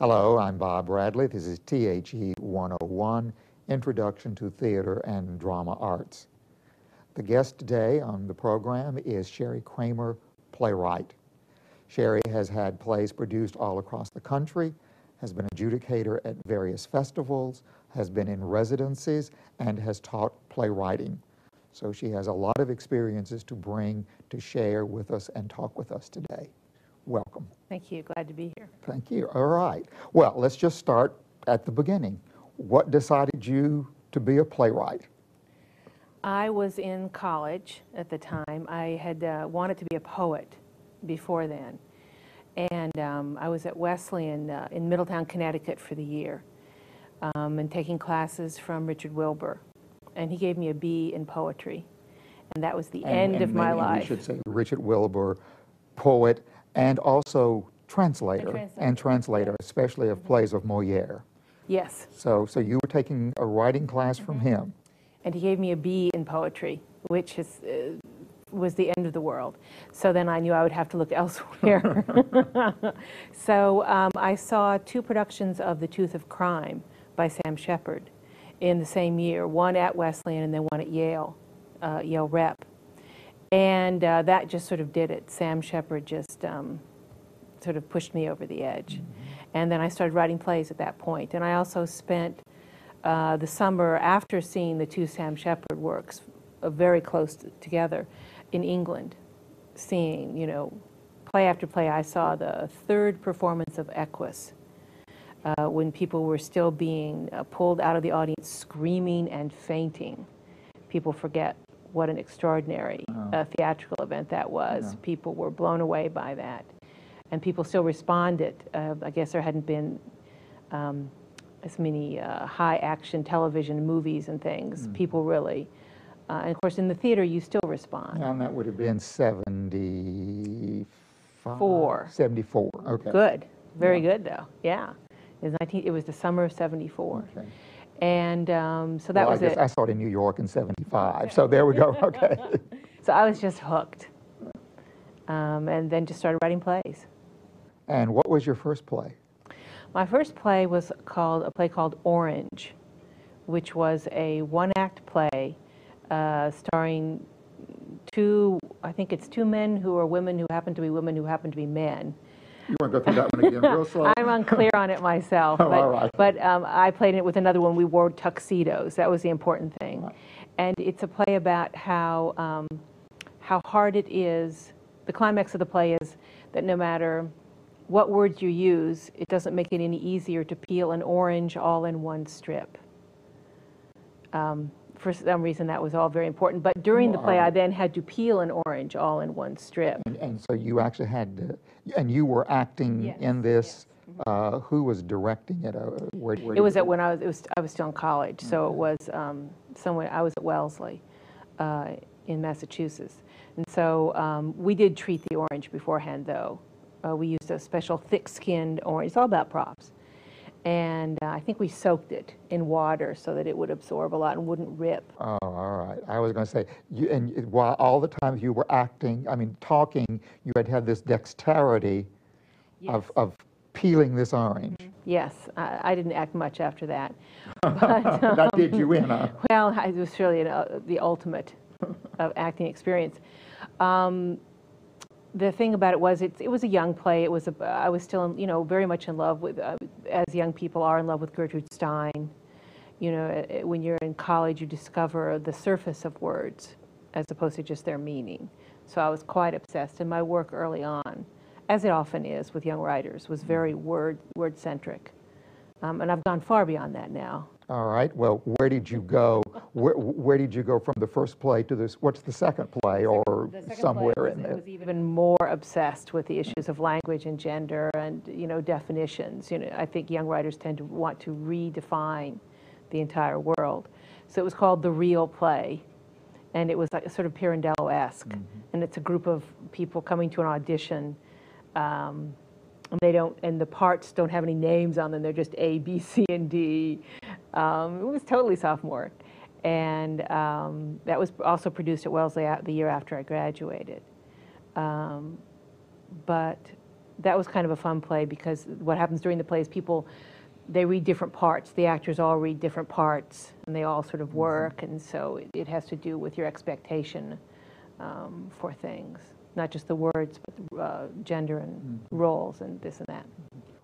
Hello, I'm Bob Bradley. This is THE 101, Introduction to Theater and Drama Arts. The guest today on the program is Sherri Kramer, playwright. Sherri has had plays produced all across the country, has been adjudicator at various festivals, has been in residencies, and has taught playwriting. So she has a lot of experiences to bring to share with us and talk with us today. Welcome. Thank you. Glad to be here. Thank you. All right. Well, let's just start at the beginning. What decided you to be a playwright? I was in college at the time. I had wanted to be a poet before then. And I was at Wesleyan in Middletown, Connecticut for the year and taking classes from Richard Wilbur. And he gave me a B in poetry. And that was the end of my life. You should say Richard Wilbur, poet, and also translator, especially of plays of Moliere. Yes. So you were taking a writing class from him. And he gave me a B in poetry, which was the end of the world. So then I knew I would have to look elsewhere. So I saw two productions of The Tooth of Crime by Sam Shepard in the same year, one at Wesleyan and then one at Yale, Yale Rep. And that just sort of did it. Sam Shepard just sort of pushed me over the edge. Mm-hmm. And then I started writing plays at that point. And I also spent the summer after seeing the two Sam Shepard works very close together in England, seeing, you know, play after play. I saw the third performance of Equus when people were still being pulled out of the audience screaming and fainting. People forget what an extraordinary theatrical event that was. Yeah. People were blown away by that. And people still responded. I guess there hadn't been as many high-action television movies and things. Mm. People really, and of course in the theater you still respond. And that would have been 74. 74, okay. Good, very good though, yeah. It was the summer of 74. Okay. And so that was it. I saw it in New York in 75, so there we go, okay. So I was just hooked. And then just started writing plays. And what was your first play? My first play was a play called Orange, which was a one-act play starring I think it's two men who are women who happen to be women who happen to be men. You want to go through that one again real slow? I'm unclear on it myself, but, all right. But I played it with another one. We wore tuxedos. That was the important thing. Right. And it's a play about how hard it is. The climax of the play is that no matter what words you use, it doesn't make it any easier to peel an orange all in one strip. For some reason, that was all very important. But during the play, I then had to peel an orange all in one strip. And so you actually had to, and you were acting in this. Yes. Who was directing it? Where it was when I was still in college. So it was somewhere. I was at Wellesley in Massachusetts, and so we did treat the orange beforehand. Though we used a special thick-skinned orange. It's all about props. And I think we soaked it in water so that it would absorb a lot and wouldn't rip. Oh, all right. I was going to say, while all the time you were talking, you had this dexterity of peeling this orange. Mm-hmm. Yes, I didn't act much after that. But, that did you in, huh? Well, it was really the ultimate of acting experience. The thing about it was it was a young play. I was still, very much in love with, as young people are in love with Gertrude Stein. When you're in college, you discover the surface of words as opposed to just their meaning. So I was quite obsessed, and my work early on, as it often is with young writers, was very word-centric. And I've gone far beyond that now. All right. Well, where did you go? Where did you go from the first play to this? What's the second play, or somewhere in there? I was even more obsessed with the issues of language and gender and definitions. I think young writers tend to want to redefine the entire world. So it was called The Real Play, and it was like sort of Pirandello-esque. Mm-hmm. And it's a group of people coming to an audition. And the parts don't have any names on them. They're just A, B, C, and D. It was totally sophomore. And that was also produced at Wellesley the year after I graduated. But that was kind of a fun play, because what happens during the play is they read different parts. The actors all read different parts, and they all sort of work, and so it has to do with your expectation for things, not just the words, but gender and roles and this and that.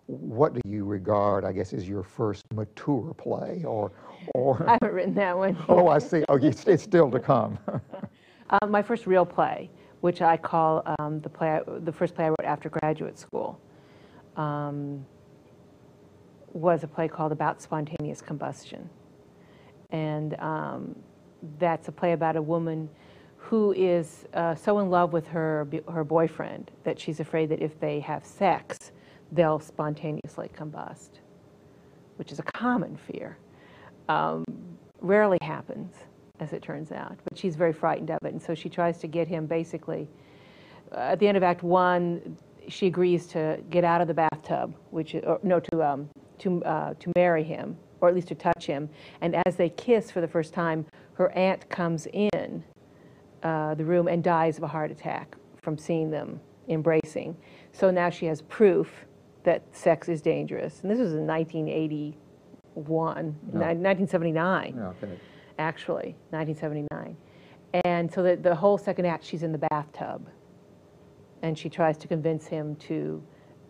What do you regard, I guess, as your first mature play, or? I haven't written that one. Oh, I see. Oh, it's still to come. My first real play, which I call the first play I wrote after graduate school, was a play called About Spontaneous Combustion. And that's a play about a woman who is so in love with her boyfriend that she's afraid that if they have sex, they'll spontaneously combust, which is a common fear. Rarely happens, as it turns out, but she's very frightened of it, and so she tries to get him basically, at the end of Act 1, she agrees to get out of the bathtub, to marry him, or at least to touch him, and as they kiss for the first time, her aunt comes in the room and dies of a heart attack from seeing them embracing. So now she has proof that sex is dangerous, and this was in 1981, 1979. Okay. Actually, 1979. And so the whole second act, she's in the bathtub. And she tries to convince him to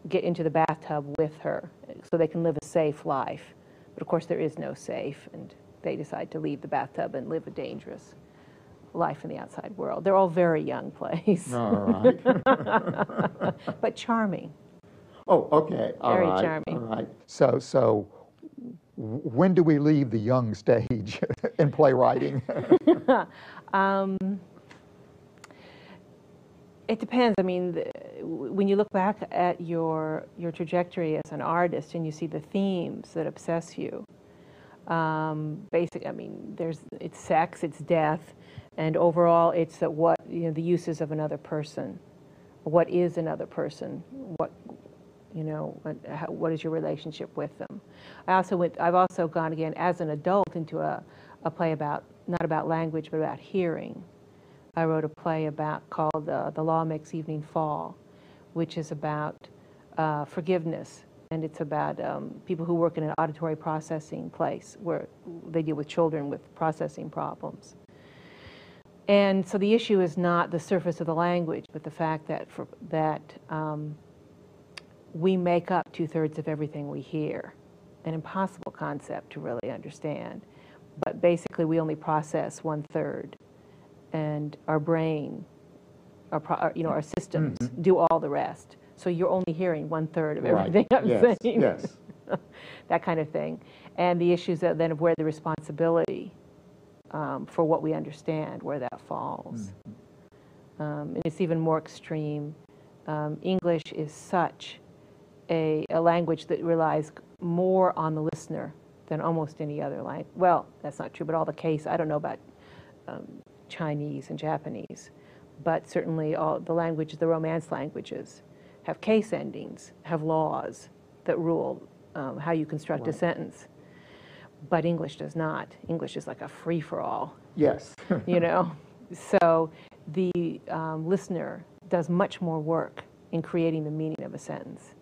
get into the bathtub with her so they can live a safe life. But of course, there is no safe, and they decide to leave the bathtub and live a dangerous life in the outside world. They're all very young plays. All right. But charming. Oh, okay. Very charming. All right. So when do we leave the young stage in playwriting? It depends. I mean, when you look back at your trajectory as an artist and you see the themes that obsess you, I mean, it's sex, it's death, and overall it's the uses of another person. What is another person? What is your relationship with them? I've also gone again as an adult into a play not about language, but about hearing. I wrote a play called The Law Makes Evening Fall, which is about forgiveness, and it's about people who work in an auditory processing place where they deal with children with processing problems. And so the issue is not the surface of the language, but the fact that we make up 2/3 of everything we hear. An impossible concept to really understand. But basically, we only process 1/3, and our brain, our systems do all the rest. So you're only hearing 1/3 of everything I'm saying. Yes. That kind of thing. And the issues then of where the responsibility for what we understand, where that falls. And it's even more extreme. English is such a language that relies more on the listener than almost any other language. Well, that's not true, but all the case, I don't know about Chinese and Japanese, but certainly all the Romance languages have case endings, have laws that rule how you construct a sentence. But English does not. English is like a free-for-all. Yes. So the listener does much more work in creating the meaning of a sentence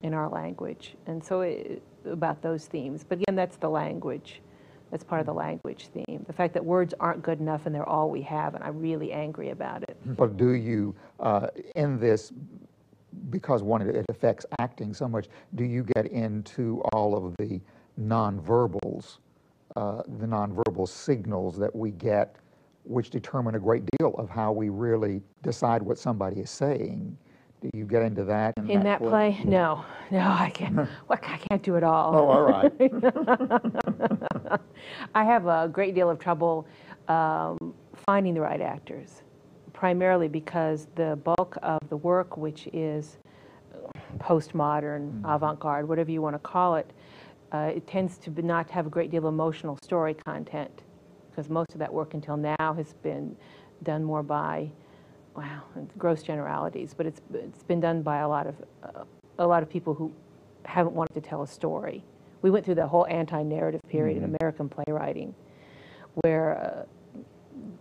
in our language. And so about those themes. But again, that's the language. That's part of the language theme. The fact that words aren't good enough and they're all we have, and I'm really angry about it. But do you, in this, because it affects acting so much, do you get into all of the nonverbals, the nonverbal signals that we get, which determine a great deal of how we really decide what somebody is saying? Do you get into that? In that play? No, I can't. I can't do it all. Oh, all right. I have a great deal of trouble finding the right actors, primarily because the bulk of the work, which is postmodern, avant-garde, whatever you want to call it, it tends to not have a great deal of emotional story content, because most of that work until now has been done more by, wow, gross generalities, but it's been done by a lot of people who haven't wanted to tell a story. We went through the whole anti-narrative period in American playwriting, where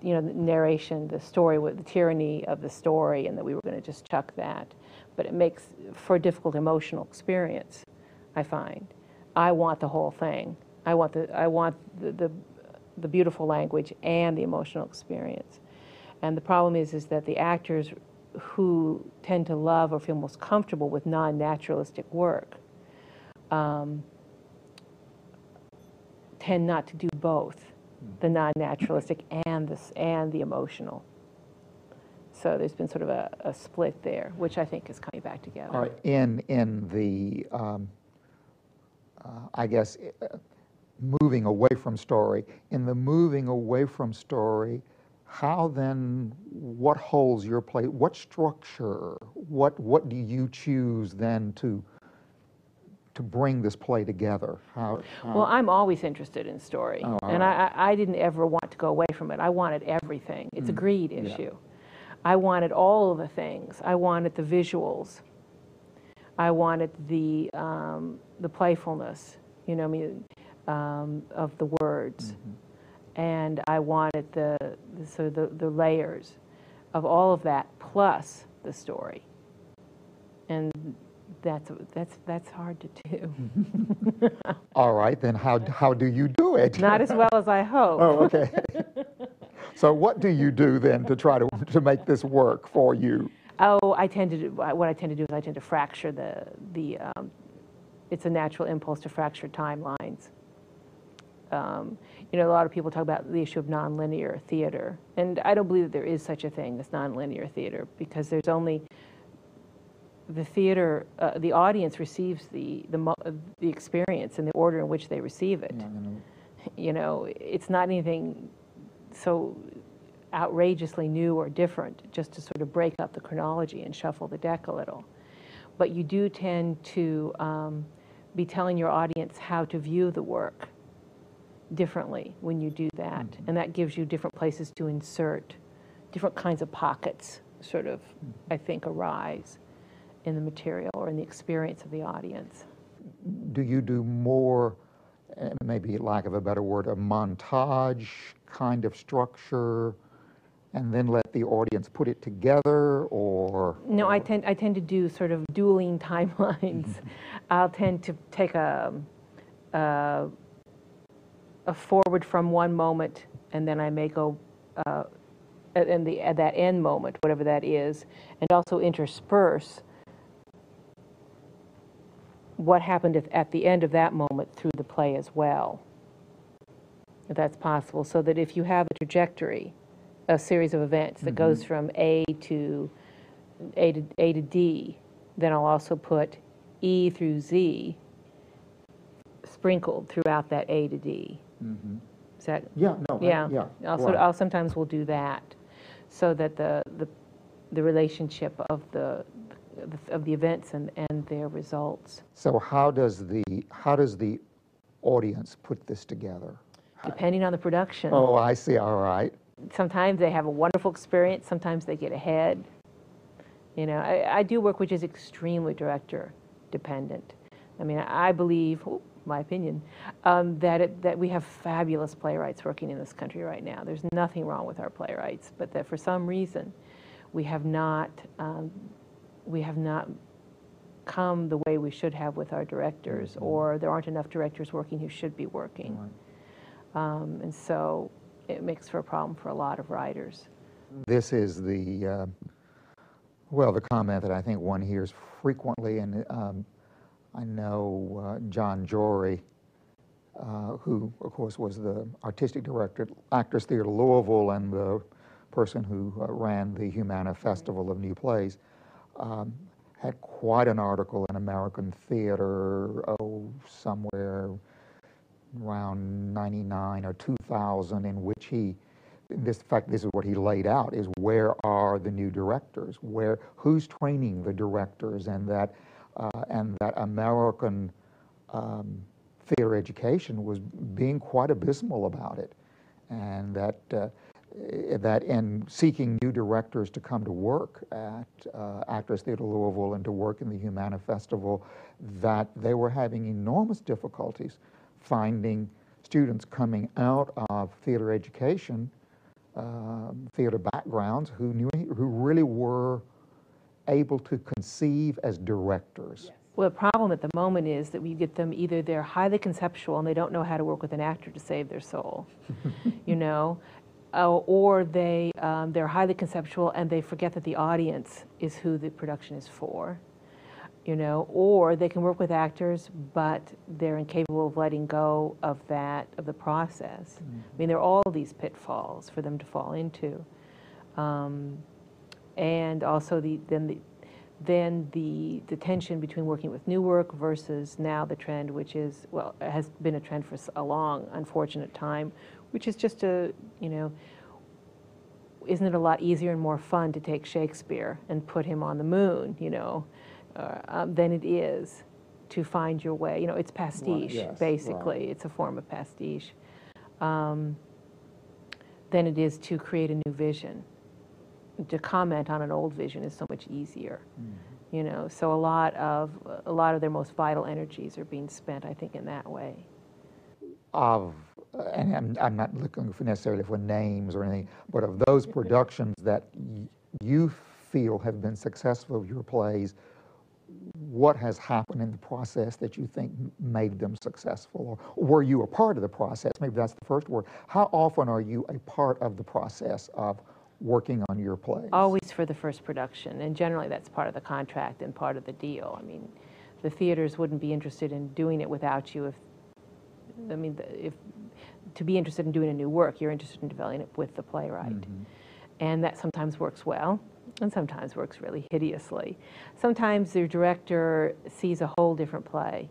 you know, the narration, the story, with the tyranny of the story, and that we were going to just chuck that. But it makes for a difficult emotional experience, I find. I want the whole thing. I want the beautiful language and the emotional experience. And the problem is that the actors who tend to love or feel most comfortable with non-naturalistic work tend not to do both, the non-naturalistic and the emotional. So there's been sort of a split there, which I think is coming back together. All right. In the, I guess, moving away from story, in the moving away from story, how then, what holds your play, what structure, what do you choose then to bring this play together? Well, I'm always interested in story, and right. I didn't ever want to go away from it. I wanted everything. It's a greed issue. I wanted all of the things. I wanted the visuals. I wanted the playfulness, you know, of the words, and I wanted the layers of all of that plus the story, and that's hard to do. All right, then how do you do it? Not as well as I hope. Oh, okay. So what do you do then to try to make this work for you? Oh, what I tend to do is I tend to fracture it's a natural impulse to fracture timelines. You know, a lot of people talk about the issue of nonlinear theater, and I don't believe that there is such a thing as nonlinear theater, because there's only the theater, the audience receives the experience in the order in which they receive it. You know, it's not anything so outrageously new or different, just to sort of break up the chronology and shuffle the deck a little. But you do tend to be telling your audience how to view the work differently when you do that. And that gives you different places to insert, different kinds of pockets sort of, I think, arise in the material or in the experience of the audience. Do you do more, maybe lack of a better word, a montage kind of structure, and then let the audience put it together, or? No, I tend to do sort of dueling timelines. I'll tend to take a forward from one moment, and then I may go at that end moment, whatever that is, and also intersperse what happened at the end of that moment through the play as well, if that's possible, so that if you have a trajectory, a series of events that goes from A to D, then I'll also put E through Z sprinkled throughout that A to D. Is that? Yeah, no, yeah. Right. I'll sometimes will do that, so that the relationship of the events and their results. So how does the audience put this together? Depending on the production. Oh, I see. All right. Sometimes they have a wonderful experience. Sometimes they get ahead. You know, I do work which is extremely director dependent. I mean, I believe, my opinion, that we have fabulous playwrights working in this country right now. There's nothing wrong with our playwrights, but that for some reason we have not come the way we should have with our directors, or there aren't enough directors working who should be working. Right. And so it makes for a problem for a lot of writers. This is the comment that I think one hears frequently, and I know John Jory, who of course was the artistic director at Actors Theatre Louisville and the person who ran the Humana Festival of New Plays, had quite an article in American Theater, somewhere around 99 or 2000, in which this is what he laid out, is where are the new directors, who's training the directors, and that American theater education was being quite abysmal about it, and that in seeking new directors to come to work at Actors Theatre Louisville and to work in the Humana Festival, that they were having enormous difficulties finding students coming out of theater education theater backgrounds who really were able to conceive as directors. Yes. Well, the problem at the moment is that we get them either they're highly conceptual and they don't know how to work with an actor to save their soul, you know, or they're highly conceptual and they forget that the audience is who the production is for, you know, or they can work with actors but they're incapable of letting go of the process. Mm-hmm. I mean, there are all these pitfalls for them to fall into, and also then the tension between working with new work versus now the trend, which is, well, it has been a trend for a long, unfortunate time, which is just isn't it a lot easier and more fun to take Shakespeare and put him on the moon, you know, than it is to find your way. You know, it's pastiche, yes, basically. Right. It's a form of pastiche. Than it is to create a new vision. To comment on an old vision is so much easier, you know. So a lot of their most vital energies are being spent, I think, in that way. And I'm not looking necessarily for names or anything, but of those productions that you feel have been successful, your plays, what has happened in the process that you think made them successful, or were you a part of the process? Maybe that's the first word. How often are you a part of the process of working on your plays? Always for the first production, and generally that's part of the contract and part of the deal. I mean, the theaters wouldn't be interested in doing it without you. If to be interested in doing a new work, you're interested in developing it with the playwright. Mm-hmm. And that sometimes works well, and sometimes works really hideously. Sometimes your director sees a whole different play,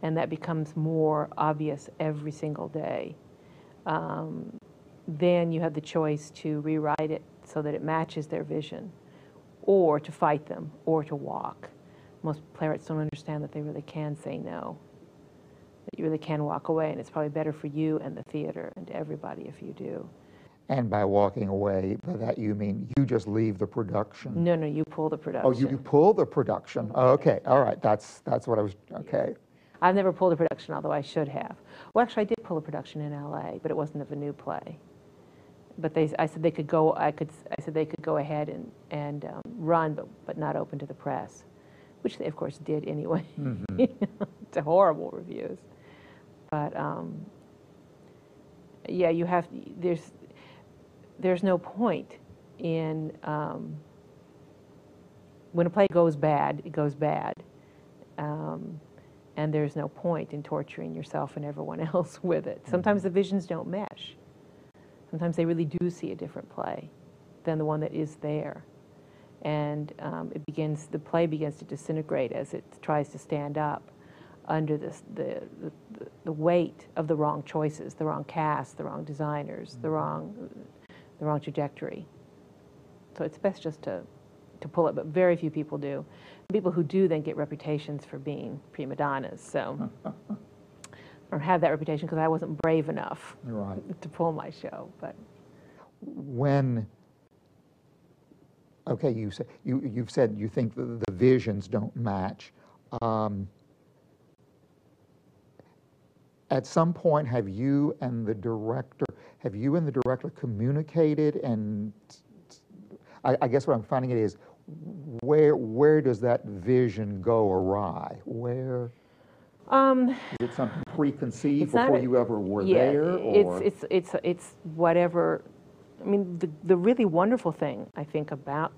and that becomes more obvious every single day. Then you have the choice to rewrite it so that it matches their vision, or to fight them, or to walk. Most playwrights don't understand that they really can say no, that you really can walk away, and it's probably better for you and the theater and everybody if you do. And by walking away, by that you mean you just leave the production? No, you pull the production. Oh, you pull the production. Oh, okay, all right, that's what I was, okay. I've never pulled a production, although I should have. Well, actually, I did pull a production in LA, but it wasn't of a new play. But I said they could go. I said they could go ahead and run, but not open to the press, which they of course did anyway. Mm-hmm. To horrible reviews. But yeah, you have. There's no point in when a play goes bad, it goes bad, and there's no point in torturing yourself and everyone else with it. Sometimes the visions don't mesh. Sometimes they really do see a different play than the one that is there. And the play begins to disintegrate as it tries to stand up under the weight of the wrong choices, the wrong cast, the wrong designers, the wrong trajectory. So it's best just to pull it, but very few people do. People who do then get reputations for being prima donnas, so. Or have that reputation because I wasn't brave enough to pull my show. But you've said you think the visions don't match. At some point, have you and the director communicated? And I guess what I'm finding it is, where does that vision go awry? Where? Is it something preconceived before you ever were there? Or? It's whatever. I mean, the really wonderful thing I think about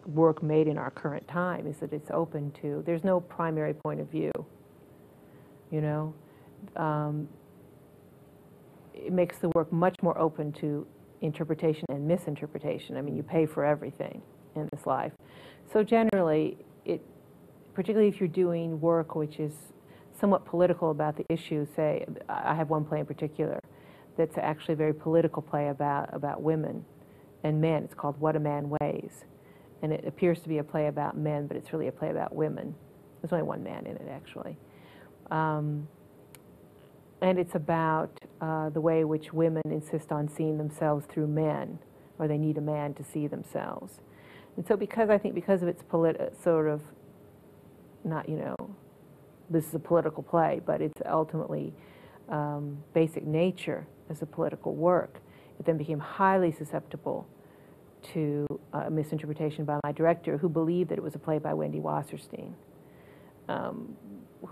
work made in our current time is that it's open to. There's no primary point of view. You know, it makes the work much more open to interpretation and misinterpretation. I mean, you pay for everything in this life, so generally, particularly if you're doing work which is somewhat political about the issue. Say, I have one play in particular that's actually a very political play about women and men. It's called What a Man Weighs. And it appears to be a play about men, but it's really a play about women. There's only one man in it, actually. And it's about the way in which women insist on seeing themselves through men, or they need a man to see themselves. And so because of its sort of, not, you know, this is a political play, but it's ultimately basic nature as a political work. It then became highly susceptible to a misinterpretation by my director, who believed that it was a play by Wendy Wasserstein,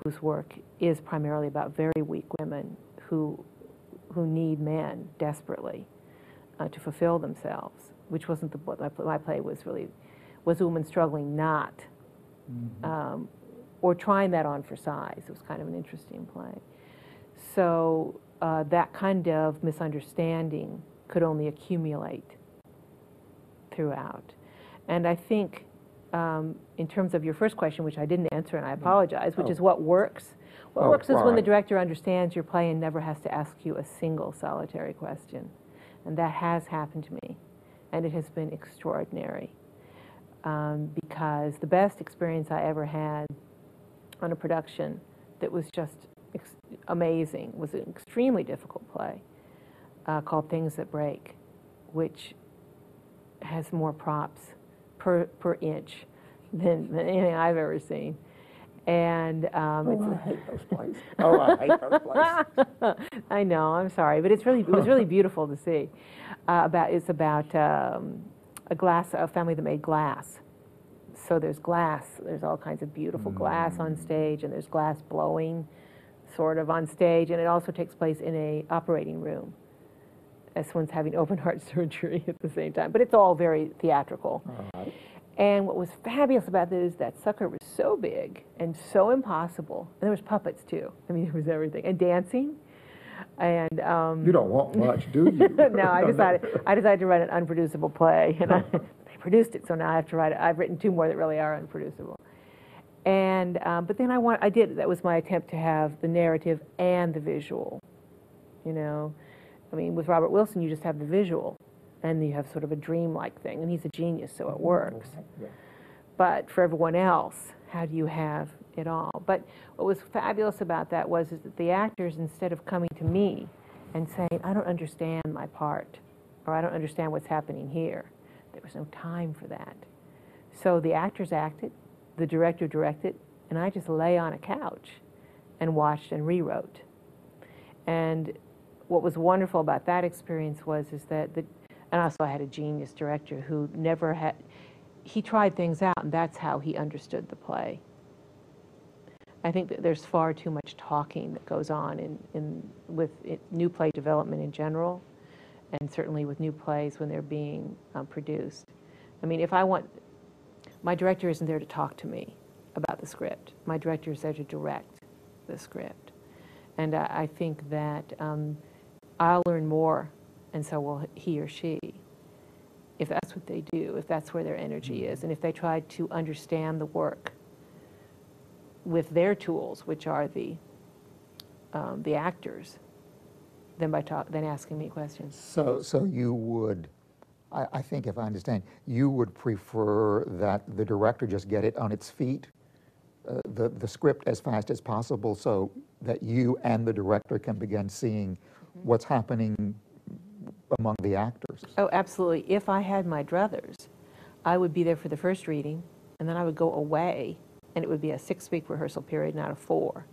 whose work is primarily about very weak women who need men desperately to fulfill themselves, which wasn't what my play was really, was a woman struggling not, or trying that on for size. It was kind of an interesting play. So that kind of misunderstanding could only accumulate throughout. And I think in terms of your first question, which I didn't answer and I apologize, which is what works. What works is when the director understands your play and never has to ask you a single solitary question. And that has happened to me. And it has been extraordinary. Because the best experience I ever had on a production that was just amazing was an extremely difficult play called Things That Break, which has more props per inch than anything I've ever seen. And I hate those plays. Oh, I hate those plays. I know, I'm sorry, but it was really beautiful to see. It's about a family that made glass. So there's glass, there's all kinds of beautiful glass on stage, and there's glass blowing sort of on stage, and it also takes place in a operating room as someone's having open heart surgery at the same time. But it's all very theatrical. All right. And what was fabulous about this is that sucker was so big and so impossible. And there was puppets too. I mean, there was everything. And dancing. And you don't want much, do you? No, I decided to write an unproducible play, and they produced it. So now I have to write it. I've written 2 more that really are unproducible. And but then that was my attempt to have the narrative and the visual. You know, I mean, with Robert Wilson, you just have the visual. And you have sort of a dreamlike thing, and he's a genius, so it works. Yeah. But for everyone else, how do you have it all? But what was fabulous about that is that the actors, instead of coming to me and saying, I don't understand my part, or I don't understand what's happening here, there was no time for that. So the actors acted, the director directed, and I just lay on a couch and watched and rewrote. And what was wonderful about that experience is that and also I had a genius director who he tried things out, and that's how he understood the play. I think that there's far too much talking that goes on with new play development in general, and certainly with new plays when they're being produced. I mean, my director isn't there to talk to me about the script. My director is there to direct the script. And I think that I'll learn more, and so will he or she, if that's what they do, if that's where their energy is, and if they try to understand the work with their tools, which are the actors, then asking me questions. So you would, I think if I understand, you would prefer that the director just get it on its feet, the script as fast as possible, so that you and the director can begin seeing what's happening among the actors. Oh, absolutely. If I had my druthers, I would be there for the first reading, and then I would go away, and it would be a 6-week rehearsal period, not a 4.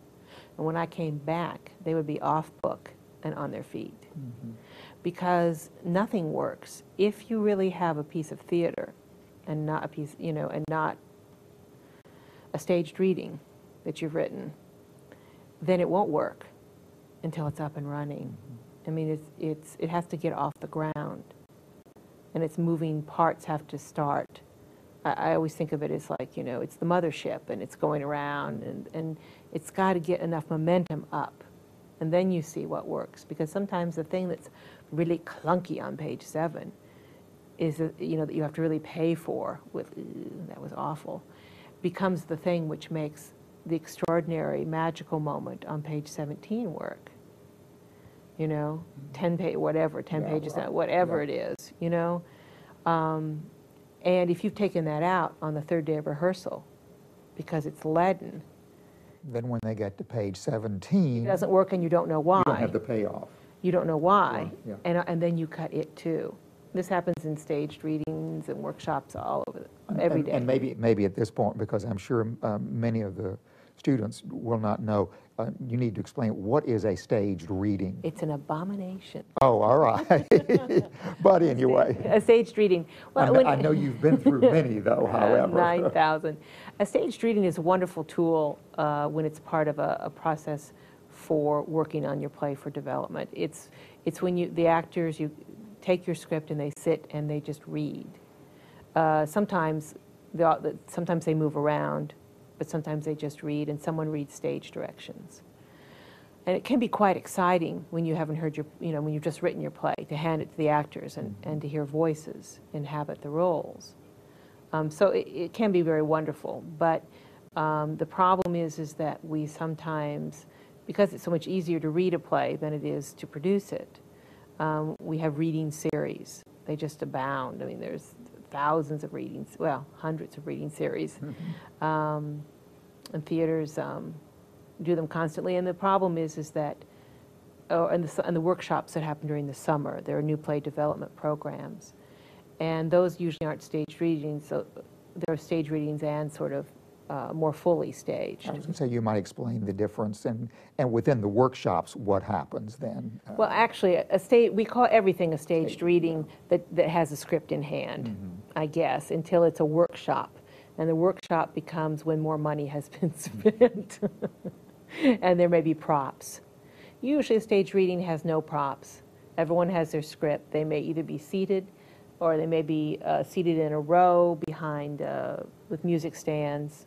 And when I came back, they would be off book and on their feet. Because nothing works if you really have a piece of theater and not a piece, and not a staged reading that you've written, then it won't work until it's up and running. I mean, it has to get off the ground, and its moving parts have to start. I always think of it as like, it's the mothership, and it's going around, and it's got to get enough momentum up, and then you see what works. Because sometimes the thing that's really clunky on page 7 is, that you have to really pay for with, that was awful, becomes the thing which makes the extraordinary magical moment on page 17 work. 10 pages, whatever it is, and if you've taken that out on the 3rd day of rehearsal because it's leaden, then when they get to page 17, it doesn't work, and you don't know why. You don't have the payoff. You don't know why, yeah. And then you cut it too. This happens in staged readings and workshops all over every day. And maybe at this point, because I'm sure many of the students will not know, you need to explain what is a staged reading. It's an abomination. Oh, all right. But anyway. A staged reading. Well, I know you've been through many, though, however. 9,000. A staged reading is a wonderful tool when it's part of a process for working on your play for development. It's when the actors, you take your script and they sit and they just read. Sometimes they move around, but sometimes they just read, and someone reads stage directions. And it can be quite exciting when you haven't heard when you've just written your play, to hand it to the actors and to hear voices inhabit the roles. So it can be very wonderful, but the problem is that we sometimes, because it's so much easier to read a play than it is to produce it, we have reading series. They just abound. I mean, there's thousands of readings, well, hundreds of reading series. And theaters do them constantly. And the problem is that, and the workshops that happen during the summer, there are new play development programs. And those usually aren't staged readings, so there are stage readings and sort of more fully staged. I was going to say, you might explain the difference, and within the workshops, what happens then? Well, actually, we call everything a staged reading that has a script in hand, I guess, until it's a workshop. And the workshop becomes when more money has been spent. And there may be props. Usually a staged reading has no props. Everyone has their script. They may either be seated, or they may be seated in a row behind with music stands,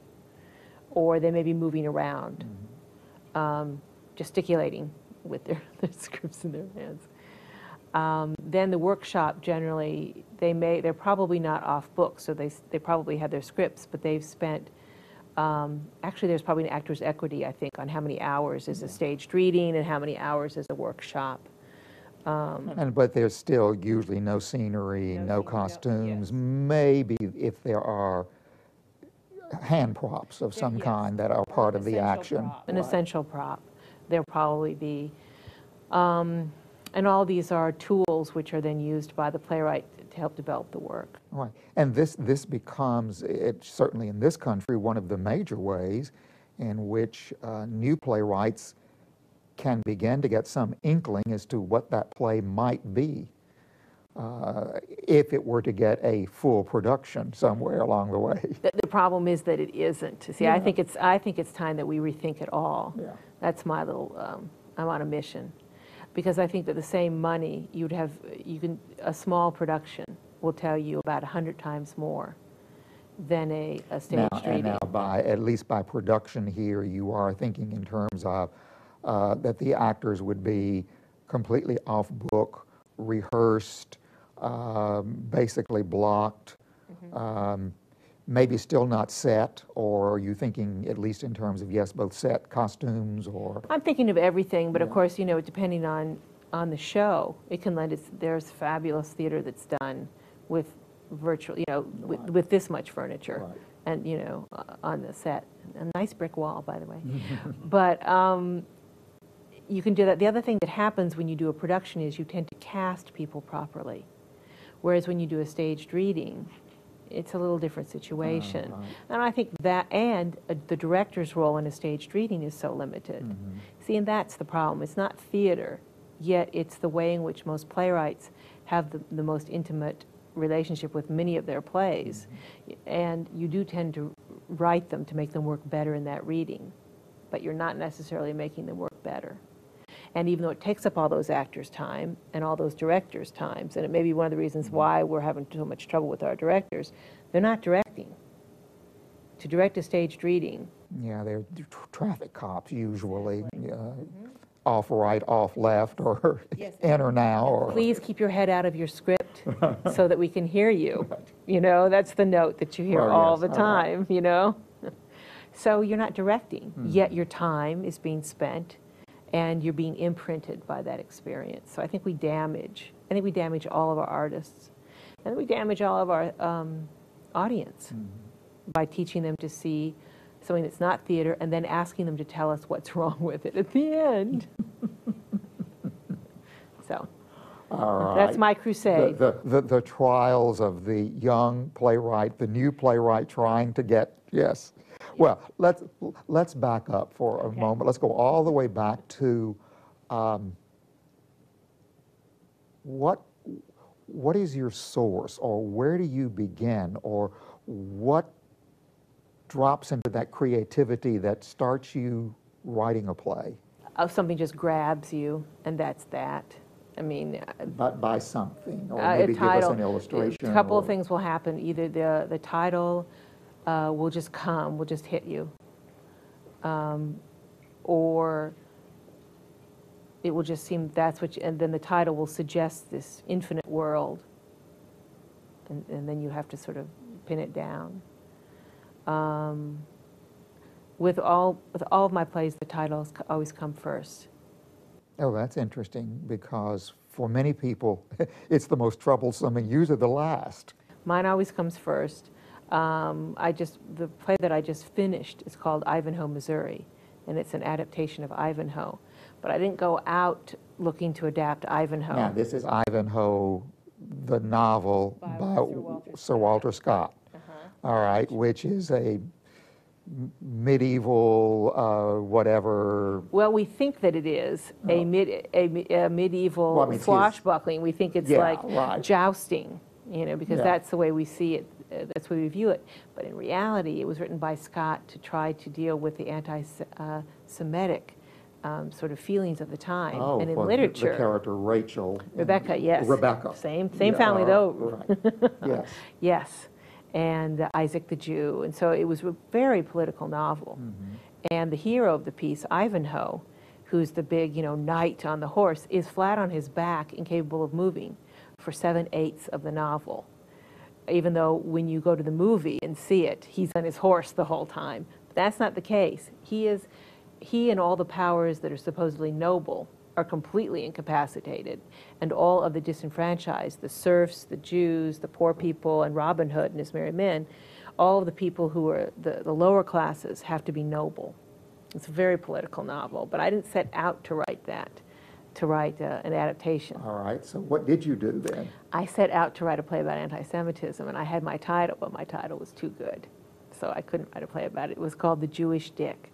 or they may be moving around, gesticulating with their scripts in their hands. Then the workshop, generally, they're probably not off book, so they probably have their scripts, but they've spent, actually there's probably an actor's equity, I think, on how many hours is a staged reading and how many hours is a workshop. But there's still usually no scenery, no costumes, maybe if there are hand props of some kind that are part of the action. An essential prop. There'll probably be. And all these are tools which are then used by the playwright to help develop the work. Right. And this becomes, certainly in this country, one of the major ways in which new playwrights can begin to get some inkling as to what that play might be if it were to get a full production somewhere along the way. The problem is that it isn't. See, yeah. I think it's time that we rethink it all. Yeah. That's my little, I'm on a mission. Because I think that the same money a small production will tell you about 100 times more than a staged reading. And now, at least by production here, you are thinking in terms of that the actors would be completely off book, rehearsed, basically blocked, maybe still not set, or are you thinking at least in terms of, yes, both set, costumes, or? I'm thinking of everything, but of course, depending on the show, it can there's fabulous theater that's done with virtual, with this much furniture, and, on the set. A nice brick wall, by the way. But you can do that. The other thing that happens when you do a production is you tend to cast people properly, whereas when you do a staged reading, it's a little different situation. And I think that, and the director's role in a staged reading is so limited. See, and that's the problem. It's not theater, yet it's the way in which most playwrights have the most intimate relationship with many of their plays. And you do tend to write them to make them work better in that reading, but you're not necessarily making them work better. And even though it takes up all those actors' time and all those directors' times, and it may be one of the reasons why we're having so much trouble with our directors, they're not directing. To direct a staged reading. Yeah, they're traffic cops usually, off right, off left, or enter now. Or please keep your head out of your script so that we can hear you. That's the note that you hear all the time, So you're not directing, yet your time is being spent and you're being imprinted by that experience. So I think we damage all of our artists, and we damage all of our audience by teaching them to see something that's not theater and then asking them to tell us what's wrong with it at the end. So that's my crusade. The trials of the young playwright, the new playwright trying to get, yes. Well, let's back up for a moment. Let's go all the way back to what is your source, or where do you begin, or what drops into that creativity that starts you writing a play? Something just grabs you, and that's that. I mean, By something, or maybe give us an illustration. A couple of things will happen. Either the title will just come, will just hit you, or it will just seem that's what, and then the title will suggest this infinite world, and then you have to sort of pin it down. With all of my plays, the titles always come first. Oh, that's interesting, because for many people, it's the most troublesome, and usually the last. Mine always comes first. The play that I just finished is called Ivanhoe, Missouri, and it's an adaptation of Ivanhoe. But I didn't go out looking to adapt Ivanhoe. Now, this is Ivanhoe, the novel by Sir Walter Scott. All right, which is a medieval whatever. Well, we think that it is a medieval swashbuckling. We think it's jousting, because that's the way we see it. That's the way we view it. But in reality, it was written by Scott to try to deal with the anti-Semitic sort of feelings of the time. And in literature, the character Rachel. Rebecca, yes. Rebecca. Same family though. Right. Yes. Yes. And Isaac the Jew. And so it was a very political novel. Mm-hmm. And the hero of the piece, Ivanhoe, who's the big, knight on the horse, is flat on his back, incapable of moving, for 7/8 of the novel. Even though when you go to the movie and see it, he's on his horse the whole time. But that's not the case. He and all the powers that are supposedly noble are completely incapacitated, and all of the disenfranchised, the serfs, the Jews, the poor people, and Robin Hood and his merry men, all of the people who are the lower classes have to be noble. It's a very political novel, but I didn't set out to write that, to write an adaptation. All right, so what did you do then? I set out to write a play about anti-Semitism, and I had my title, but my title was too good, so I couldn't write a play about it. It was called The Jewish Dick,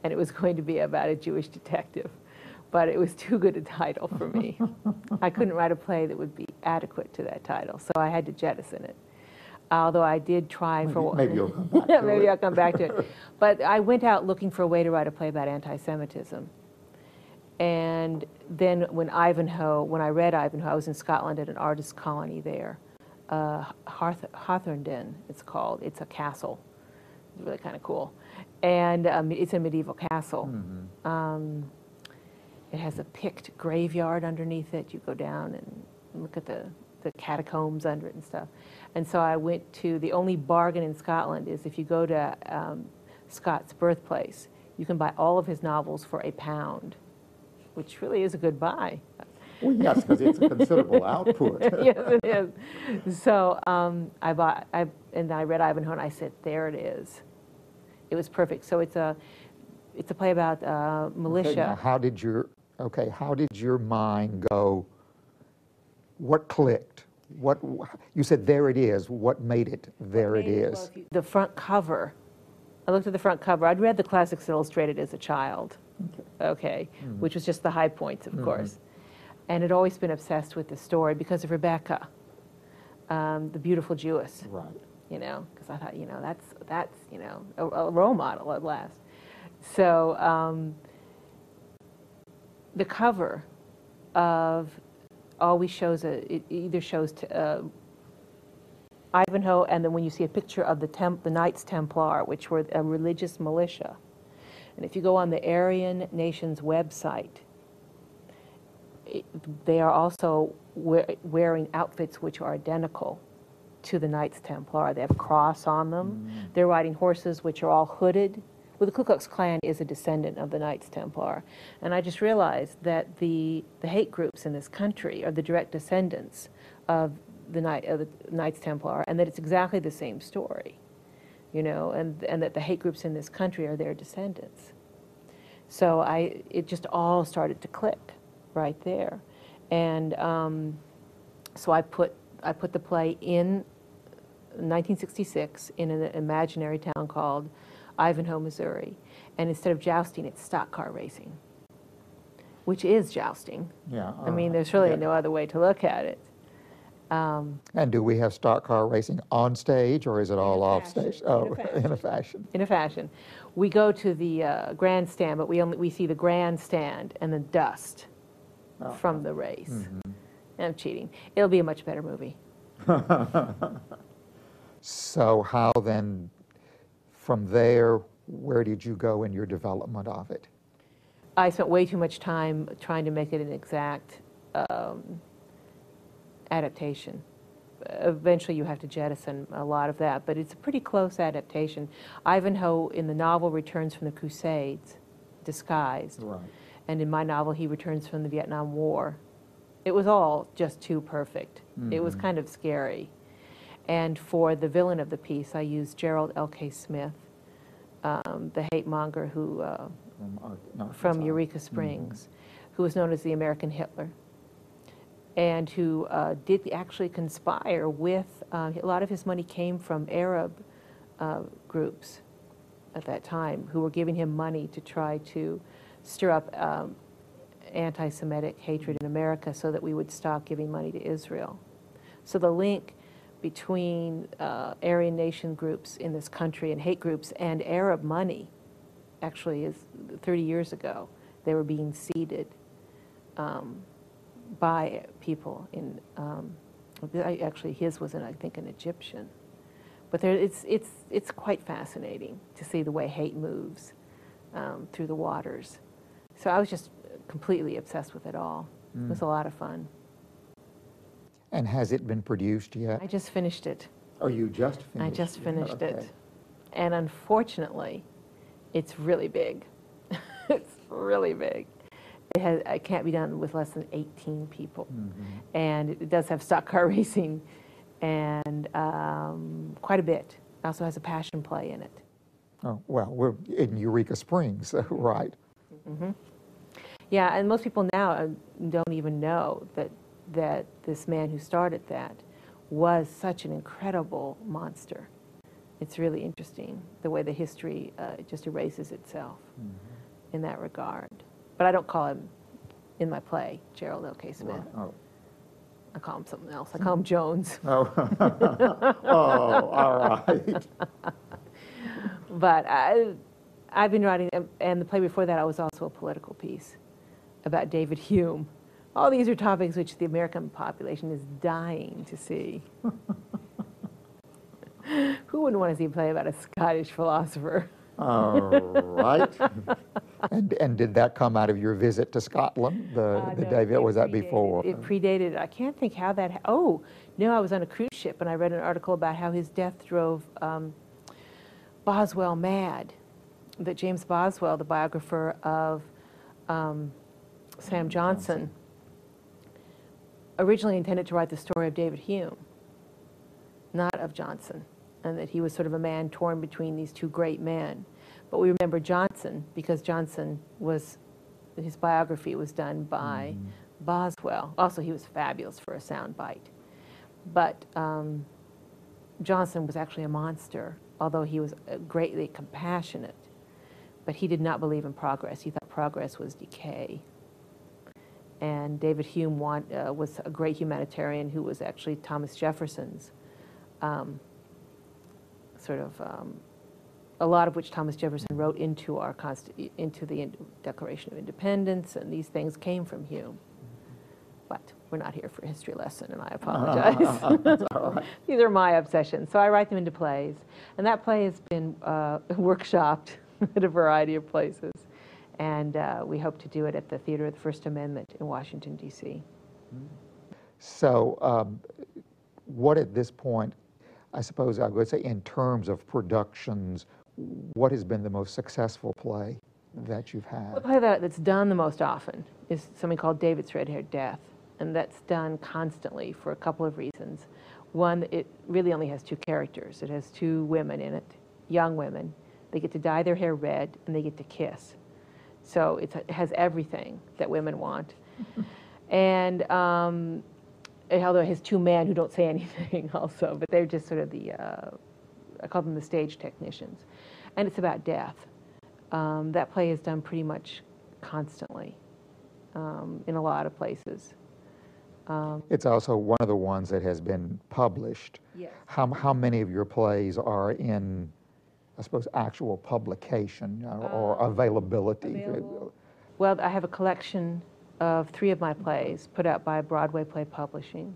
and it was going to be about a Jewish detective. But it was too good a title for me. I couldn't write a play that would be adequate to that title, so I had to jettison it. Although I did try for... Maybe you'll come back to it. Maybe I'll come back to it. But I went out looking for a way to write a play about anti-Semitism. And then when I read Ivanhoe, I was in Scotland at an artist colony there. Harthornden, it's called. It's a castle. It's really kind of cool. And it's a medieval castle. Mm-hmm. It has a picked graveyard underneath it. You go down and look at the catacombs under it and stuff. And so I went to, the only bargain in Scotland is if you go to Scott's birthplace, you can buy all of his novels for £1, which really is a good buy. Well, yes, because it's a considerable output. Yes, it is. So I read Ivanhoe and I said, there it is. It was perfect. So it's a play about militia. Okay, now how did your mind go? What clicked? What you said? There it is. What made it? There it is. The front cover. I looked at the front cover. I'd read the Classics Illustrated as a child. Okay, mm-hmm. Which was just the high points, of mm-hmm. course, and had always been obsessed with the story because of Rebecca, the beautiful Jewess. Right. Because I thought, that's a role model at last. So the cover of always shows it either shows Ivanhoe, and then when you see a picture of the Knights Templar, which were a religious militia, and if you go on the Aryan Nation's website, they are also wearing outfits which are identical to the Knights Templar. They have a cross on them. Mm. They're riding horses which are all hooded. Well, the Ku Klux Klan is a descendant of the Knights Templar. And I just realized that the hate groups in this country are the direct descendants of the Knights Templar, and that it's exactly the same story, and that the hate groups in this country are their descendants. So it just all started to click right there. And so I put the play in 1966 in an imaginary town called Ivanhoe, Missouri. And instead of jousting, it's stock car racing, which is jousting. Yeah. I mean, there's really no other way to look at it. And do we have stock car racing on stage, or is it all off stage? Oh, in a fashion. In a fashion. We go to the grandstand, but we see the grandstand and the dust from the race. Mm-hmm. And I'm cheating. It'll be a much better movie. So how then, from there, where did you go in your development of it? I spent way too much time trying to make it an exact adaptation. Eventually you have to jettison a lot of that, but it's a pretty close adaptation. Ivanhoe in the novel returns from the Crusades, disguised. Right. And in my novel he returns from the Vietnam War. It was all just too perfect. Mm-hmm. It was kind of scary. And for the villain of the piece, I used Gerald L.K. Smith, the hate monger who, from Eureka Springs, who was known as the American Hitler, and who did actually conspire with, a lot of his money came from Arab groups at that time, who were giving him money to try to stir up anti-Semitic hatred in America so that we would stop giving money to Israel. So the link between Aryan nation groups in this country and hate groups and Arab money actually is 30 years ago. They were being seeded by people in, actually his was, I think, an Egyptian. But it's quite fascinating to see the way hate moves through the waters. So I was just completely obsessed with it all. It was a lot of fun. And has it been produced yet? I just finished it. Oh, you just finished? I just finished Okay. it. And unfortunately, it's really big. It's really big. It can't be done with less than 18 people. Mm-hmm. And it does have stock car racing and quite a bit. It also has a passion play in it. Oh, well, we're in Eureka Springs, right. Mm-hmm. Yeah, and most people now don't even know that this man who started that was such an incredible monster. It's really interesting the way the history just erases itself in that regard. But I don't call him, in my play, Gerald L.K. Smith. Right. Oh. I call him something else. I call him Jones. Oh, oh, all right. But I've been writing, and the play before that, I was also a political piece about David Hume. All these are topics which the American population is dying to see. Who wouldn't want to see a play about a Scottish philosopher? All right. And did that come out of your visit to Scotland? The No, David, was that before? It predated. I can't think how that. Oh, no, I was on a cruise ship and I read an article about how his death drove Boswell mad. That James Boswell, the biographer of Sam Johnson, originally intended to write the story of David Hume, not of Johnson, and that he was sort of a man torn between these two great men. But we remember Johnson because Johnson was, his biography was done by Boswell. Also, he was fabulous for a soundbite. But Johnson was actually a monster, although he was greatly compassionate. But he did not believe in progress. He thought progress was decay. And David Hume was a great humanitarian who was actually Thomas Jefferson's a lot of which Thomas Jefferson wrote into into the Declaration of Independence, and these things came from Hume. But we're not here for a history lesson, and I apologize. Right. These are my obsessions, so I write them into plays. And that play has been workshopped at a variety of places. And we hope to do it at the Theater of the First Amendment in Washington, D.C. So what at this point, I suppose I would say in terms of productions, what has been the most successful play that you've had? The play that's done the most often is something called David's Red-Haired Death, and that's done constantly for a couple of reasons. One, it really only has two characters. It has two women in it, young women. They get to dye their hair red, and they get to kiss. So it has everything that women want. And although it has two men who don't say anything also, but they're just sort of the I call them the stage technicians. And it's about death. That play is done pretty much constantly in a lot of places. It's also one of the ones that has been published. Yes. How many of your plays are in, I suppose, actual publication or availability? Available. Well, I have a collection of 3 of my plays put out by Broadway Play Publishing.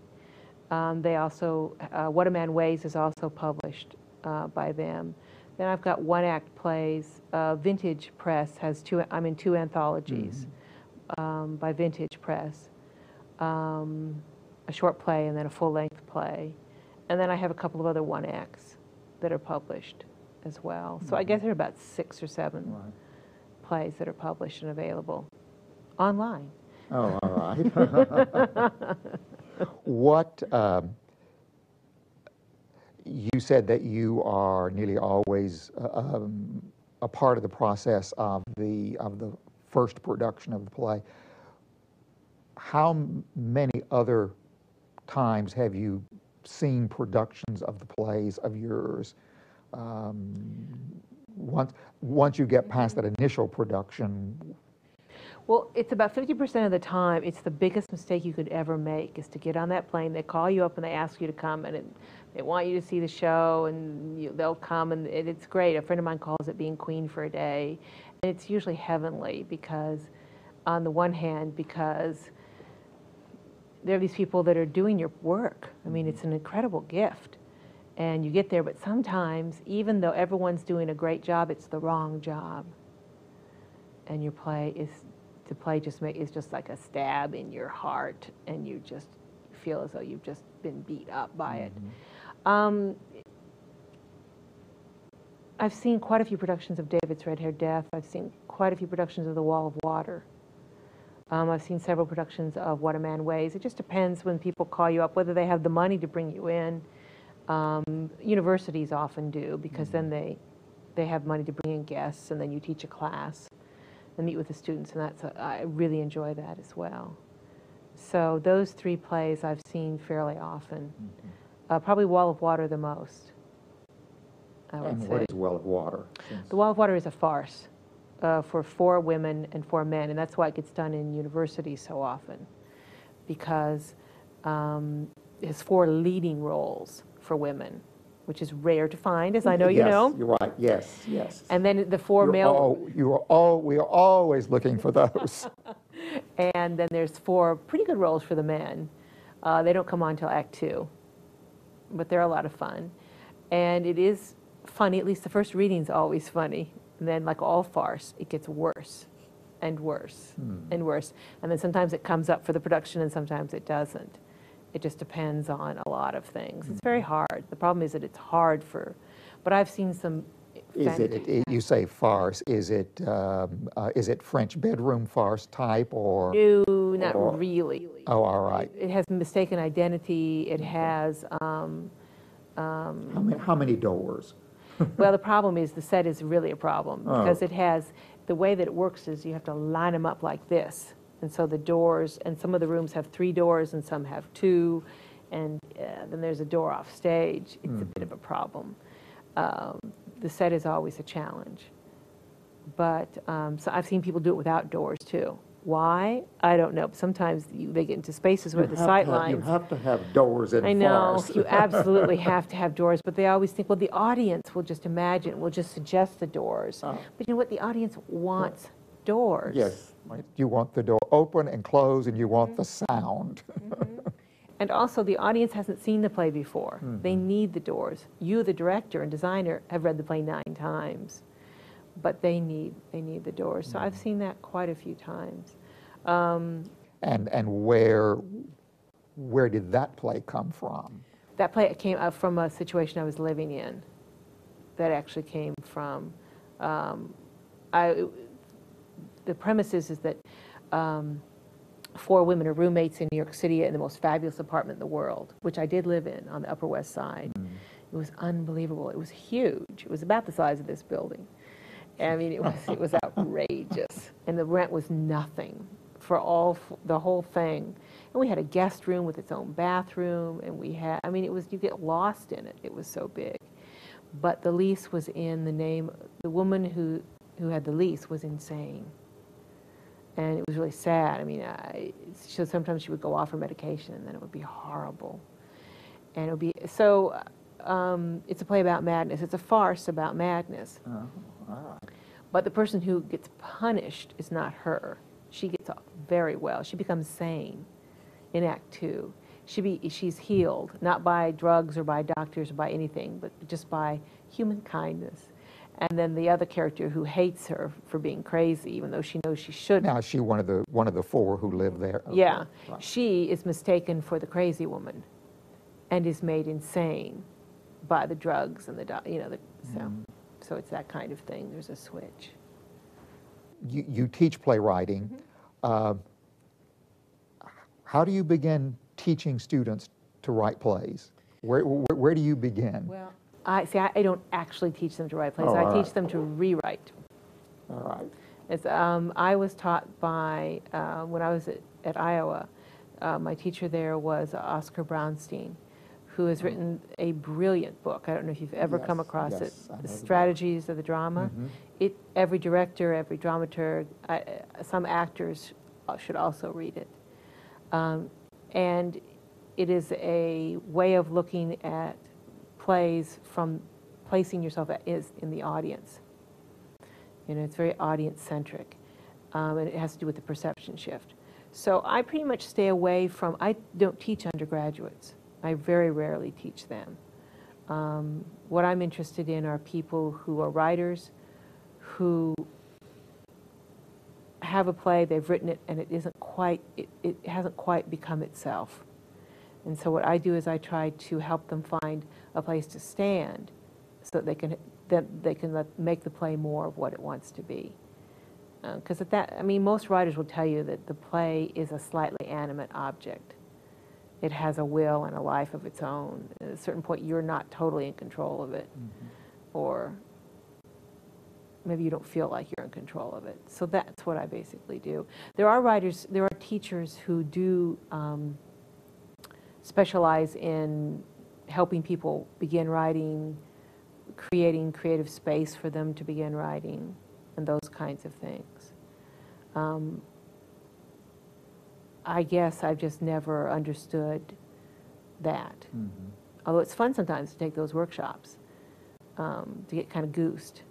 They also, What a Man Weighs is also published by them. Then I've got 1-act plays. Vintage Press has 2, I'm in 2 anthologies by Vintage Press. A short play and then a full-length play. And then I have a couple of other 1-acts that are published as well. So I guess there are about 6 or 7 plays that are published and available online. Oh, all right. What, you said that you are nearly always a part of the process of the first production of the play. How many other times have you seen productions of the plays of yours? Once you get past that initial production. Well, it's about 50% of the time, it's the biggest mistake you could ever make is to get on that plane. They call you up and they ask you to come, and they want you to see the show, and they'll come, and it's great. A friend of mine calls it being queen for a day. And it's usually heavenly because, on the one hand, because there are these people that are doing your work. I mean, it's an incredible gift. And you get there, but sometimes, even though everyone's doing a great job, it's the wrong job. And your play is, the play is just like a stab in your heart, and you just feel as though you've just been beat up by it. I've seen quite a few productions of David's Red-Haired Death. I've seen quite a few productions of The Wall of Water. I've seen several productions of What a Man Weighs. It just depends when people call you up, whether they have the money to bring you in. Universities often do, because then they have money to bring in guests, and then you teach a class and meet with the students, and I really enjoy that as well. So those 3 plays I've seen fairly often. Probably Wall of Water the most, I would say. And what is Wall of Water? The Wall of Water is a farce for 4 women and 4 men, and that's why it gets done in universities so often, because it has 4 leading roles for women, which is rare to find, as I know you know. Yes, you're right. Yes, yes. And then the 4 male. We are always looking for those. And then there's 4 pretty good roles for the men. They don't come on until Act 2, but they're a lot of fun. And it is funny, at least the first reading's always funny. And then, like all farce, it gets worse and worse and worse. And then sometimes it comes up for the production and sometimes it doesn't. It just depends on a lot of things. It's very hard. The problem is that it's hard but I've seen some. You say farce, is it French bedroom farce type or? No, not really. Oh, all right. It has mistaken identity. It has. How many doors? Well, the problem is the set is really a problem because it has, the way that it works is you have to line them up like this. And so the doors, and some of the rooms have 3 doors and some have 2, and then there's a door off stage. It's a bit of a problem. The set is always a challenge. But, so I've seen people do it without doors too. Why? I don't know. Sometimes they get into spaces where the sight lines. You have to have doors in farce. I know, you absolutely have to have doors, but they always think, well, the audience will just imagine, will just suggest the doors. But you know what? The audience wants doors. Yes. You want the door open and closed, and you want the sound. And also, the audience hasn't seen the play before. They need the doors. You, the director and designer, have read the play 9 times. But they need the doors. So I've seen that quite a few times. And where did that play come from? That play came up from a situation I was living in. That actually came from, the premise is that 4 women are roommates in New York City in the most fabulous apartment in the world, which I did live in on the Upper West Side. It was unbelievable. It was huge. It was about the size of this building. I mean, it was outrageous, and the rent was nothing for the whole thing. And we had a guest room with its own bathroom, and we had, I mean, you get lost in it. It was so big. but the lease was in the name, the woman who had the lease was insane. And it was really sad. I mean, sometimes she would go off her medication, and then it would be horrible. And it would be, so it's a play about madness. It's a farce about madness. All right. But the person who gets punished is not her. She gets off very well. She becomes sane in Act 2. She's healed, not by drugs or by doctors or by anything, but just by human kindness. And then the other character who hates her for being crazy, even though she knows she shouldn't. Now, is she one of the four who live there? Okay. Yeah, Right. she is mistaken for the crazy woman, and is made insane by the drugs and so it's that kind of thing. There's a switch. You teach playwriting. How do you begin teaching students to write plays? Where do you begin? Well, I don't actually teach them to write plays. Oh, I all teach them to rewrite. All right. I was taught by, when I was at Iowa, my teacher there was Oscar Brownstein, who has written a brilliant book. I don't know if you've ever come across it, The Strategies of the Drama. Every director, every dramaturg, some actors should also read it. And it is a way of looking at plays from placing yourself in the audience. It's very audience-centric, and it has to do with the perception shift. So I pretty much stay away from, I don't teach undergraduates. I very rarely teach them. What I'm interested in are people who are writers, who have a play, they've written it, and it hasn't quite become itself. And so what I do is I try to help them find a place to stand so that they can make the play more of what it wants to be. Because most writers will tell you that the play is a slightly animate object. It has a will and a life of its own. At a certain point, you're not totally in control of it, or maybe you don't feel like you're in control of it. So that's what I basically do. There are teachers who do specialize in helping people begin writing, creating creative space for them to begin writing, and those kinds of things. I guess I've just never understood that. Although it's fun sometimes to take those workshops, to get kind of goosed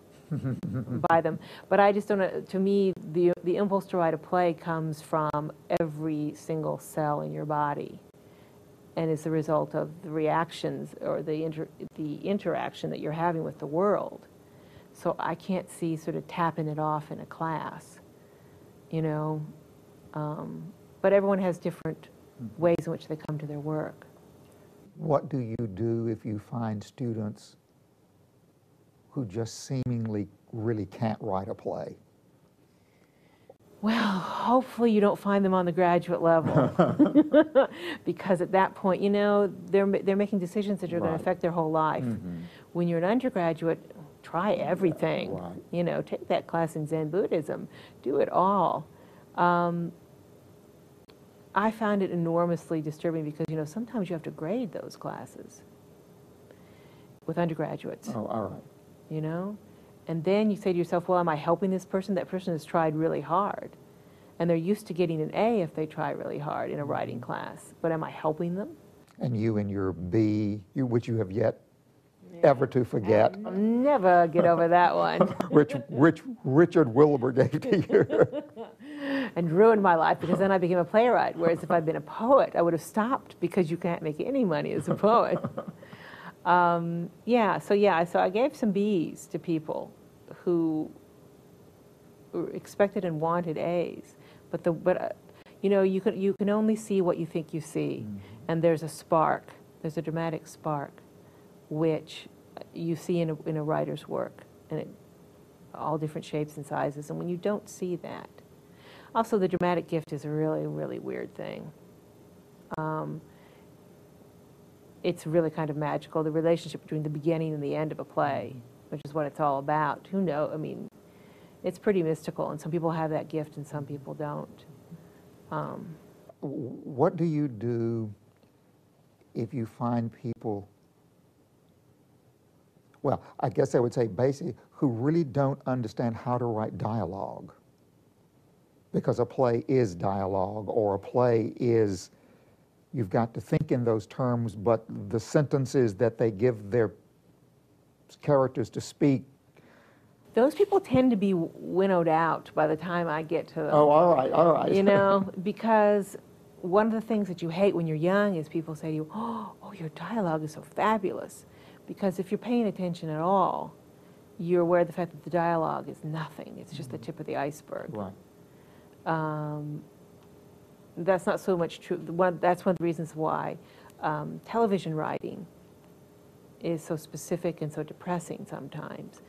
by them. But I just don't, to me, the impulse to write a play comes from every single cell in your body, and is the result of the reactions or the interaction that you're having with the world. So I can't see sort of tapping it off in a class, but everyone has different ways in which they come to their work. What do you do if you find students who just seemingly really can't write a play? Well, hopefully you don't find them on the graduate level, because at that point, they're making decisions that are going to affect their whole life. When you're an undergraduate, try everything. Right. Take that class in Zen Buddhism, do it all. I found it enormously disturbing because, sometimes you have to grade those classes with undergraduates. Oh, all right. And then you say to yourself, well, am I helping this person? That person has tried really hard. And they're used to getting an A if they try really hard in a writing class. But am I helping them? And you and your B, which you have yet ever to forget. I'll never get over that one. which Richard Wilbur gave to you. And ruined my life, because then I became a playwright. Whereas if I'd been a poet, I would have stopped, because you can't make any money as a poet. So I gave some Bs to people who expected and wanted As, but you can only see what you think you see, and there's a dramatic spark, which you see in a writer's work, and all different shapes and sizes. And when you don't see that, also the dramatic gift is a really, really weird thing. It's really kind of magical, the relationship between the beginning and the end of a play, which is what it's all about. Who knows? It's pretty mystical, and some people have that gift and some people don't. What do you do if you find people well, I guess I would say basically, who really don't understand how to write dialogue. Because a play is dialogue, or a play is, you've got to think in those terms, but the sentences that they give their characters to speak. Those people tend to be winnowed out by the time I get to them. Oh, all right, all right. You know, because one of the things that you hate when you're young is people say to you, oh, your dialogue is so fabulous. Because if you're paying attention at all, you're aware of the fact that the dialogue is nothing. It's just the tip of the iceberg. Right. That's not so much true. That's one of the reasons why television writing is so specific and so depressing sometimes.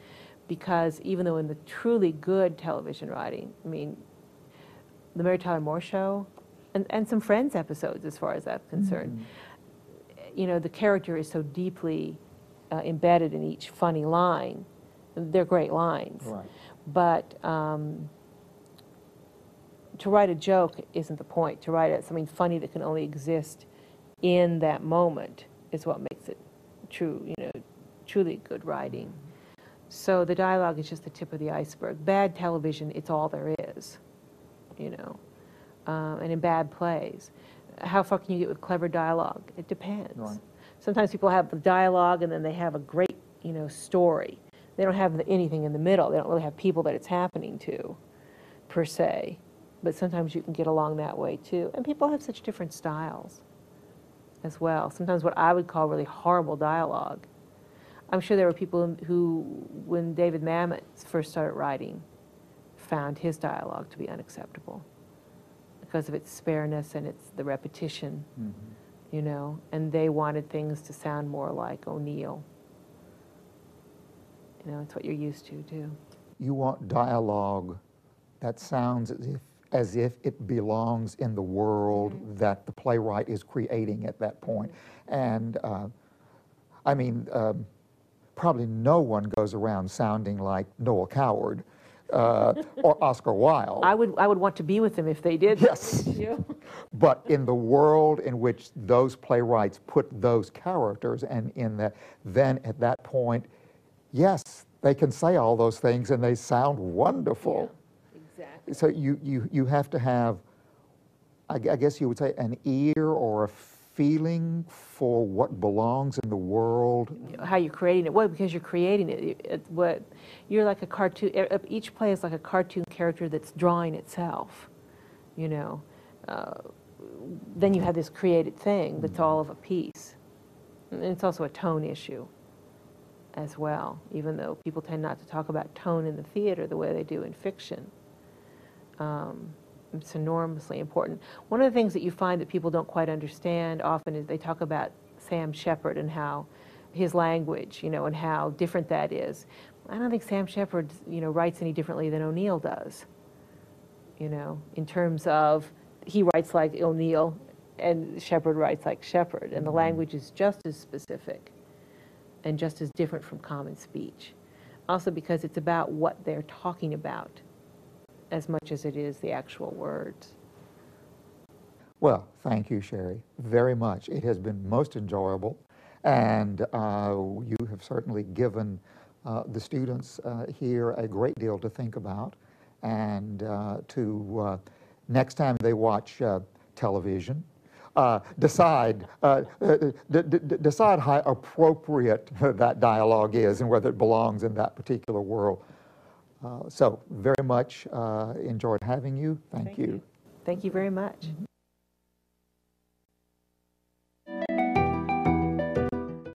Because even though in the truly good television writing, I mean, the Mary Tyler Moore Show, and some Friends episodes as far as that's concerned, you know, the character is so deeply embedded in each funny line. They're great lines. Right. But to write a joke isn't the point. To write something funny that can only exist in that moment is what makes it true, you know, truly good writing. So the dialogue is just the tip of the iceberg. Bad television, it's all there is, you know. And in bad plays, how far can you get with clever dialogue? It depends. Right. Sometimes people have the dialogue and then they have a great, you know, story. They don't have anything in the middle. They don't really have people that it's happening to, per se. But sometimes you can get along that way too. And people have such different styles as well. Sometimes what I would call really horrible dialogue. I'm sure there were people who, when David Mamet first started writing, found his dialogue to be unacceptable because of its spareness and the repetition, you know, and they wanted things to sound more like O'Neill. You know, it's what you're used to too. You want dialogue that sounds as if it belongs in the world that the playwright is creating at that point. And I mean, probably no one goes around sounding like Noel Coward or Oscar Wilde. I would want to be with them if they did. Yes. But in the world in which those playwrights put those characters, and in that, then at that point, yes, they can say all those things and they sound wonderful. Yeah, exactly. So you have to have, I guess you would say, an ear or a feeling for what belongs in the world. How you're creating it? Well, because you're creating it. You're like a cartoon. Each play is like a cartoon character that's drawing itself. You know, then you have this created thing that's all of a piece, and it's also a tone issue as well. Even though people tend not to talk about tone in the theater the way they do in fiction. It's enormously important. One of the things that you find that people don't quite understand often is they talk about Sam Shepard and how his language, you know, and how different that is. I don't think Sam Shepard, you know, writes any differently than O'Neill does, you know, in terms of he writes like O'Neill and Shepard writes like Shepard, and the language is just as specific and just as different from common speech. Also because it's about what they're talking about as much as it is the actual words. Well, thank you, Sherri, very much. It has been most enjoyable, and you have certainly given the students here a great deal to think about, and to next time they watch television, decide decide how appropriate that dialogue is and whether it belongs in that particular world. So very much enjoyed having you. Thank you. Thank you very much.